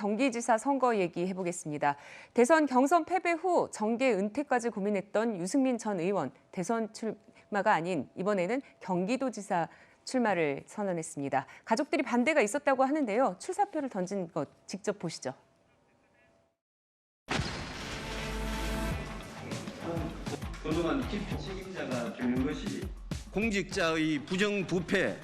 경기지사 선거 얘기 해보겠습니다. 대선 경선 패배 후 정계 은퇴까지 고민했던 유승민 전 의원, 대선 출마가 아닌 이번에는 경기도지사 출마를 선언했습니다. 가족들이 반대가 있었다고 하는데요. 출사표를 던진 것 직접 보시죠. 그동안 깊은 책임자가 되는 것이 공직자의 부정부패,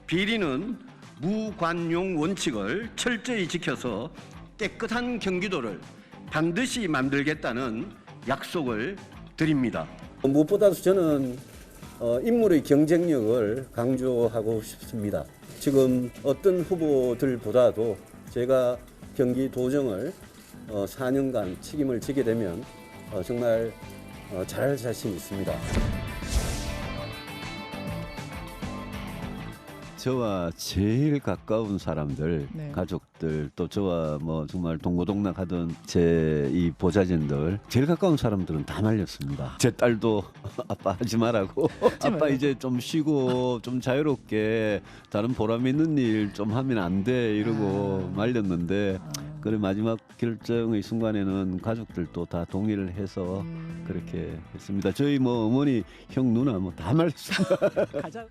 비리는 무관용 원칙을 철저히 지켜서 깨끗한 경기도를 반드시 만들겠다는 약속을 드립니다. 무엇보다도 저는 인물의 경쟁력을 강조하고 싶습니다. 지금 어떤 후보들보다도 제가 경기도정을 4년간 책임을 지게 되면 정말 잘할 자신 있습니다. 저와 제일 가까운 사람들, 네. 가족들, 또 저와 뭐 정말 동고동락하던 제 이 보좌진들, 제일 가까운 사람들은 다 말렸습니다. 제 딸도 아빠 하지 말라고, 아빠 이제 좀 쉬고 좀 자유롭게 다른 보람 있는 일 좀 하면 안 돼 이러고 말렸는데, 그래 마지막 결정의 순간에는 가족들도 다 동의를 해서 그렇게 했습니다. 저희 뭐 어머니, 형, 누나 뭐 다 말렸습니다. 가장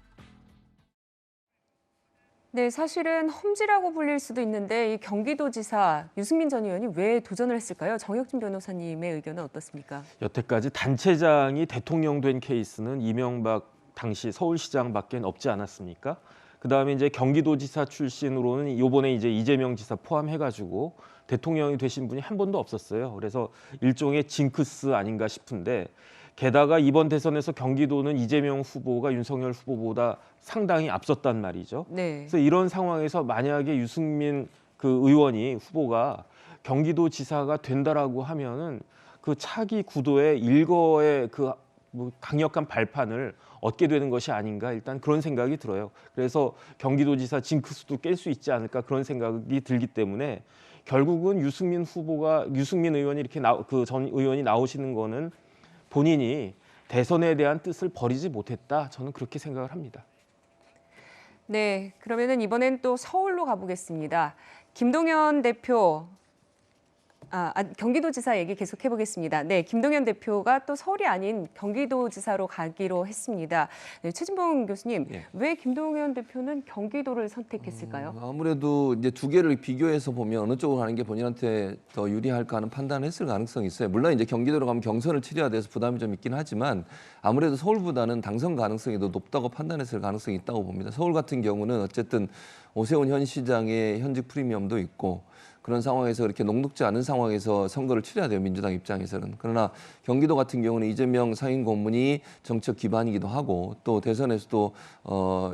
네, 사실은 험지라고 불릴 수도 있는데 이 경기도지사 유승민 전 의원이 왜 도전을 했을까요? 정혁진 변호사님의 의견은 어떻습니까? 여태까지 단체장이 대통령 된 케이스는 이명박 당시 서울시장밖에 없지 않았습니까? 그다음에 이제 경기도지사 출신으로는 이번에 이제 이재명 지사 포함해가지고 대통령이 되신 분이 한 번도 없었어요. 그래서 일종의 징크스 아닌가 싶은데, 게다가 이번 대선에서 경기도는 이재명 후보가 윤석열 후보보다 상당히 앞섰단 말이죠. 네. 그래서 이런 상황에서 만약에 유승민 그 의원이 후보가 경기도지사가 된다라고 하면은 그 차기 구도의 일거의 그 뭐 강력한 발판을 얻게 되는 것이 아닌가, 일단 그런 생각이 들어요. 그래서 경기도지사 징크스도 깰 수 있지 않을까, 그런 생각이 들기 때문에 결국은 유승민 의원이 이렇게 그 전 의원이 나오시는 거는 본인이 대선에 대한 뜻을 버리지 못했다, 저는 그렇게 생각을 합니다. 네, 그러면은 이번엔 또 서울로 가보겠습니다. 김동연 대표, 경기도지사 얘기 계속 해보겠습니다. 네, 김동연 대표가 또 서울이 아닌 경기도지사로 가기로 했습니다. 네, 최진봉 교수님, 예. 왜 김동연 대표는 경기도를 선택했을까요? 아무래도 이제 두 개를 비교해서 보면 어느 쪽으로 가는 게 본인한테 더 유리할까 하는 판단을 했을 가능성이 있어요. 물론 이제 경기도로 가면 경선을 치러야 돼서 부담이 좀 있긴 하지만 아무래도 서울보다는 당선 가능성이 더 높다고 판단했을 가능성이 있다고 봅니다. 서울 같은 경우는 어쨌든 오세훈 현 시장의 현직 프리미엄도 있고, 그런 상황에서 이렇게 녹록지 않은 상황에서 선거를 치러야 돼요, 민주당 입장에서는. 그러나 경기도 같은 경우는 이재명 상임 고문이 정책 기반이기도 하고, 또 대선에서도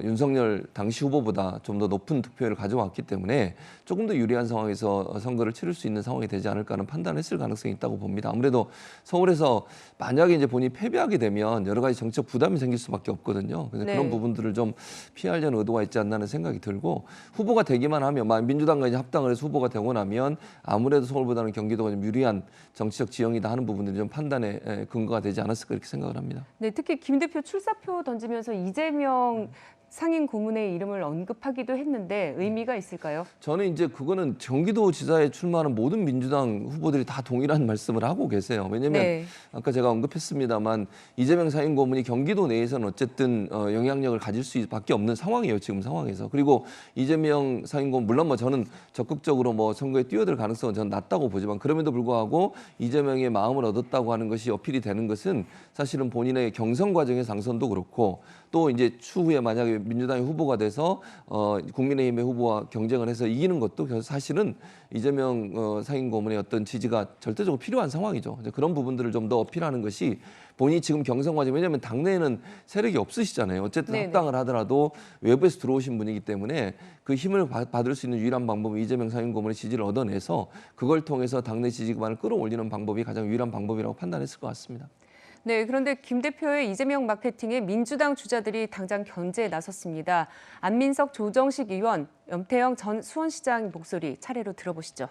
윤석열 당시 후보보다 좀 더 높은 득표율을 가져왔기 때문에 조금 더 유리한 상황에서 선거를 치를 수 있는 상황이 되지 않을까 하는 판단을 했을 가능성이 있다고 봅니다. 아무래도 서울에서 만약에 이제 본인이 패배하게 되면 여러 가지 정책 부담이 생길 수밖에 없거든요. 그래서 네. 그런 부분들을 좀 피하려는 의도가 있지 않나 하는 생각이 들고, 후보가 되기만 하면, 민주당과 이제 합당을 해서 후보가 되고 나면 아무래도 서울보다는 경기도가 좀 유리한 정치적 지형이다 하는 부분들이 좀 판단의 근거가 되지 않았을까, 이렇게 생각을 합니다. 네, 특히 김 대표 출사표 던지면서 이재명 상임 고문의 이름을 언급하기도 했는데 의미가 있을까요? 저는 이제 그거는 경기도지사에 출마하는 모든 민주당 후보들이 다 동일한 말씀을 하고 계세요. 왜냐하면 네. 아까 제가 언급했습니다만 이재명 상임 고문이 경기도 내에서는 어쨌든 영향력을 가질 수밖에 없는 상황이에요, 지금 상황에서. 그리고 이재명 상임 고문, 물론 뭐 저는 적극적으로 뭐 선거에 뛰어들 가능성은 저는 낮다고 보지만, 그럼에도 불구하고 이재명의 마음을 얻었다고 하는 것이 어필이 되는 것은 사실은 본인의 경선 과정의 당선도 그렇고, 또 이제 추후에 만약에 민주당의 후보가 돼서 국민의힘의 후보와 경쟁을 해서 이기는 것도 사실은 이재명 상임 고문의 어떤 지지가 절대적으로 필요한 상황이죠. 이제 그런 부분들을 좀 더 어필하는 것이 본인이 지금 경선 과정, 왜냐하면 당내에는 세력이 없으시잖아요. 어쨌든 네네. 합당을 하더라도 외부에서 들어오신 분이기 때문에 그 힘을 받을 수 있는 유일한 방법은 이재명 상임 고문의 지지를 얻어내서 그걸 통해서 당내 지지 기반을 끌어올리는 방법이 가장 유일한 방법이라고 판단했을 것 같습니다. 네, 그런데 김 대표의 이재명 마케팅에 민주당 주자들이 당장 견제에 나섰습니다. 안민석 조정식 의원, 염태영 전 수원시장 목소리 차례로 들어보시죠.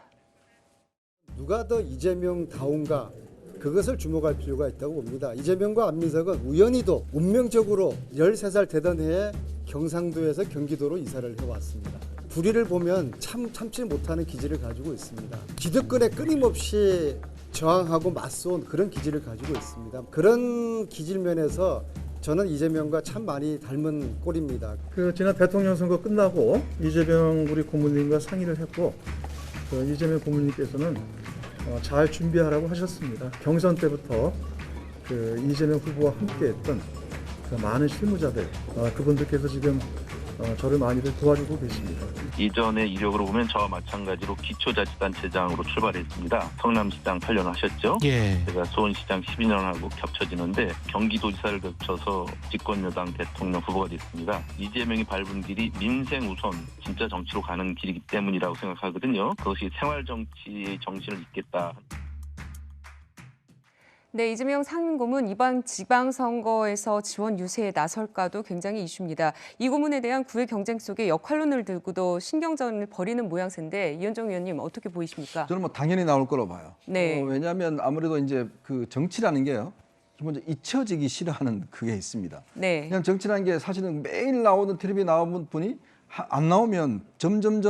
누가 더 이재명다운가, 그것을 주목할 필요가 있다고 봅니다. 이재명과 안민석은 우연히도 운명적으로 13살 되던 해에 경상도에서 경기도로 이사를 해왔습니다. 불의를 보면 참지 못하는 기질을 가지고 있습니다. 기득권에 끊임없이 저항하고 맞서온 그런 기질을 가지고 있습니다. 그런 기질 면에서 저는 이재명과 참 많이 닮은 꼴입니다. 그 지난 대통령 선거 끝나고 이재명 우리 고문님과 상의를 했고 그 이재명 고문님께서는 잘 준비하라고 하셨습니다. 경선 때부터 그 이재명 후보와 함께했던 그 많은 실무자들 그분들께서 지금 저를 많이들 도와주고 계십니다. 이전의 이력으로 보면 저와 마찬가지로 기초자치단체장으로 출발했습니다. 성남시장 8년 하셨죠. 예. 제가 수원시장 12년하고 겹쳐지는데 경기도지사를 거쳐서 집권여당 대통령 후보가 됐습니다. 이재명이 밟은 길이 민생 우선 진짜 정치로 가는 길이기 때문이라고 생각하거든요. 그것이 생활정치의 정신을 잇겠다. 네, 이재명 상임고문 이번 지방선거에서 지원 유세에 나설까도 굉장히 이슈입니다. 이 고문에 대한 구의 경쟁 속에 역할론을 들고도 신경전을 벌이는 모양새인데 이현정 의원님 어떻게 보이십니까? 저는 뭐 당연히 나올 거로 봐요. 네. 왜냐하면 아무래도 이제 그 정치라는 게요. 기본적으로 잊혀지기 싫어하는 그게 있습니다. 네. 그냥 정치라는 게 사실은 매일 나오는 텔레비에 나오는 분이 안 나오면 점점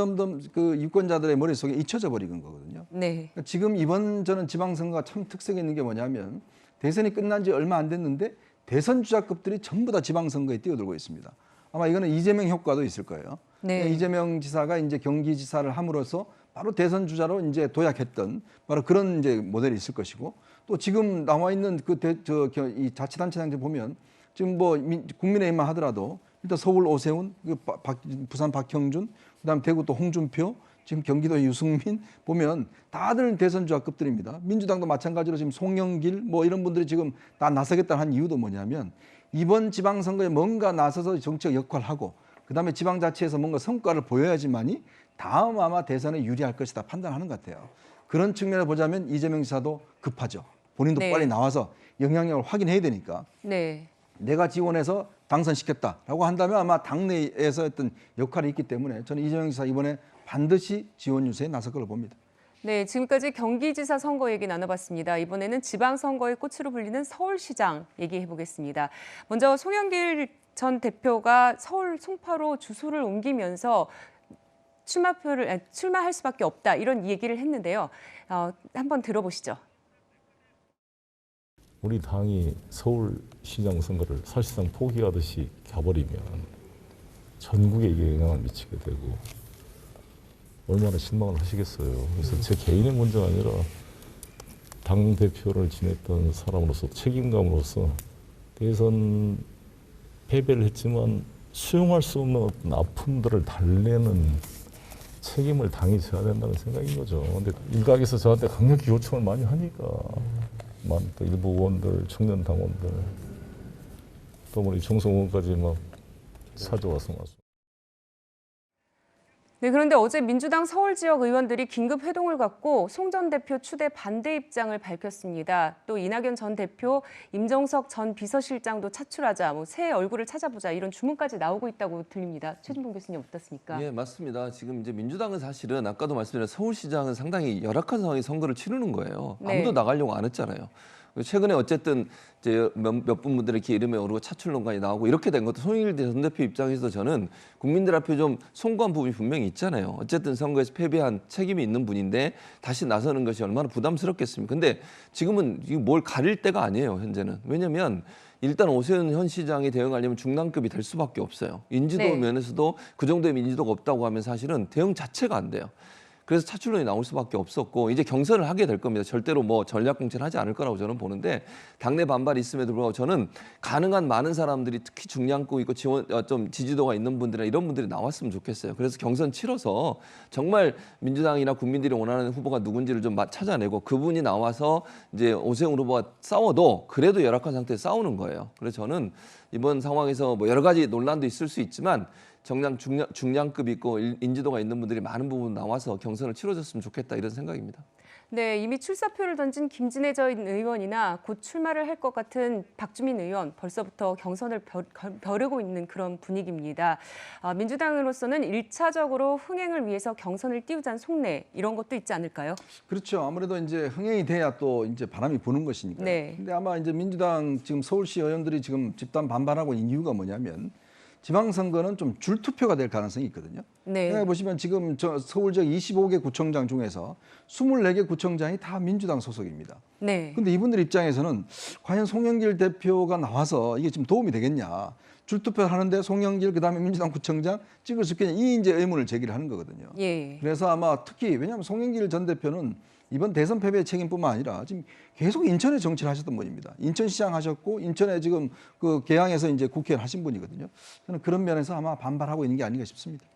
그 유권자들의 머릿속에 잊혀져 버리는 거거든요. 네. 그러니까 지금 이번 저는 지방선거가 참 특색이 있는 게 뭐냐면 대선이 끝난 지 얼마 안 됐는데 대선 주자급들이 전부 다 지방선거에 뛰어들고 있습니다. 아마 이거는 이재명 효과도 있을 거예요. 네. 이재명 지사가 이제 경기지사를 함으로써 바로 대선 주자로 이제 도약했던 바로 그런 이제 모델이 있을 것이고 또 지금 나와 있는 이 자치단체장들 보면 지금 뭐 국민의힘만 하더라도 일단 서울 오세훈, 부산 박형준, 그다음 대구 또 홍준표, 지금 경기도 유승민 보면 다들 대선 주자급들입니다. 민주당도 마찬가지로 지금 송영길 뭐 이런 분들이 지금 다 나서겠다는 한 이유도 뭐냐면 이번 지방선거에 뭔가 나서서 정치적 역할을 하고 그다음에 지방자치에서 뭔가 성과를 보여야지만이 다음 아마 대선에 유리할 것이다 판단하는 것 같아요. 그런 측면을 보자면 이재명 지사도 급하죠. 본인도 네. 빨리 나와서 영향력을 확인해야 되니까. 네. 내가 지원해서 당선시켰다라고 한다면 아마 당내에서 어떤 역할이 있기 때문에 저는 이재명 지사 이번에 반드시 지원 유세에 나설 걸로 봅니다. 네, 지금까지 경기지사 선거 얘기 나눠봤습니다. 이번에는 지방선거의 꽃으로 불리는 서울시장 얘기해 보겠습니다. 먼저 송영길 전 대표가 서울 송파로 주소를 옮기면서 출마할 수밖에 없다 이런 얘기를 했는데요. 한번 들어보시죠. 우리 당이 서울시장 선거를 사실상 포기하듯이 가버리면 전국에 이게 영향을 미치게 되고 얼마나 실망을 하시겠어요. 그래서 제 개인의 문제가 아니라 당대표를 지냈던 사람으로서 책임감으로서 대선 패배를 했지만 수용할 수 없는 어떤 아픔들을 달래는 책임을 당이 져야 된다는 생각인 거죠. 근데 일각에서 저한테 강력히 요청을 많이 하니까 또 일부 의원들, 청년 당원들, 또 우리 정성 의원까지 막 찾아와서 네, 그런데 어제 민주당 서울 지역 의원들이 긴급 회동을 갖고 송 전 대표 추대 반대 입장을 밝혔습니다. 또 이낙연 전 대표, 임종석 전 비서실장도 차출하자, 새 얼굴을 찾아보자 이런 주문까지 나오고 있다고 들립니다. 최진봉 교수님 어떻습니까? 예, 맞습니다. 지금 이제 민주당은 사실은 아까도 말씀드린 서울시장은 상당히 열악한 상황에 선거를 치르는 거예요. 아무도 네. 나가려고 안 했잖아요. 최근에 어쨌든 이제 몇 분들의 이렇게 이름에 오르고 차출 논란이 나오고 이렇게 된 것도 송영길 전 대표 입장에서 저는 국민들 앞에 좀 송구한 부분이 분명히 있잖아요. 어쨌든 선거에서 패배한 책임이 있는 분인데 다시 나서는 것이 얼마나 부담스럽겠습니까? 근데 지금은 뭘 가릴 때가 아니에요, 현재는. 왜냐면 일단 오세훈 현 시장이 대응하려면 중량급이 될 수밖에 없어요. 인지도 네. 면에서도 그 정도의 인지도가 없다고 하면 사실은 대응 자체가 안 돼요. 그래서 차출론이 나올 수밖에 없었고 이제 경선을 하게 될 겁니다. 절대로 뭐 전략 공천을 하지 않을 거라고 저는 보는데 당내 반발이 있음에도 불구하고 저는 가능한 많은 사람들이 특히 중량급 있고 좀 지지도가 있는 분들이나 이런 분들이 나왔으면 좋겠어요. 그래서 경선 치러서 정말 민주당이나 국민들이 원하는 후보가 누군지를 좀 찾아내고 그분이 나와서 이제 오세훈 후보가 싸워도 그래도 열악한 상태에서 싸우는 거예요. 그래서 저는 이번 상황에서 뭐 여러 가지 논란도 있을 수 있지만 중량급 있고 인지도가 있는 분들이 많은 부분 나와서 경선을 치러줬으면 좋겠다 이런 생각입니다. 네, 이미 출사표를 던진 김진애 전 의원이나 곧 출마를 할 것 같은 박주민 의원 벌써부터 경선을 벼르고 있는 그런 분위기입니다. 민주당으로서는 1차적으로 흥행을 위해서 경선을 띄우자는 속내 이런 것도 있지 않을까요? 그렇죠. 아무래도 이제 흥행이 돼야 또 이제 바람이 부는 것이니까요. 네. 근데 아마 이제 민주당 지금 서울시 의원들이 지금 집단 반발하고 있는 이유가 뭐냐면 지방선거는 좀 줄투표가 될 가능성이 있거든요. 네. 생각해 보시면 지금 저 서울 지역 25개 구청장 중에서 24개 구청장이 다 민주당 소속입니다. 네. 근데 이분들 입장에서는 과연 송영길 대표가 나와서 이게 지금 도움이 되겠냐. 줄투표를 하는데 송영길 그다음에 민주당 구청장 찍을 수 있겠냐. 이 이제 의문을 제기를 하는 거거든요. 예. 그래서 아마 특히 왜냐하면 송영길 전 대표는 이번 대선 패배의 책임뿐만 아니라 지금 계속 인천에 정치를 하셨던 분입니다. 인천시장 하셨고 인천에 지금 그 계양에서 이제 국회의원 하신 분이거든요. 저는 그런 면에서 아마 반발하고 있는 게 아닌가 싶습니다.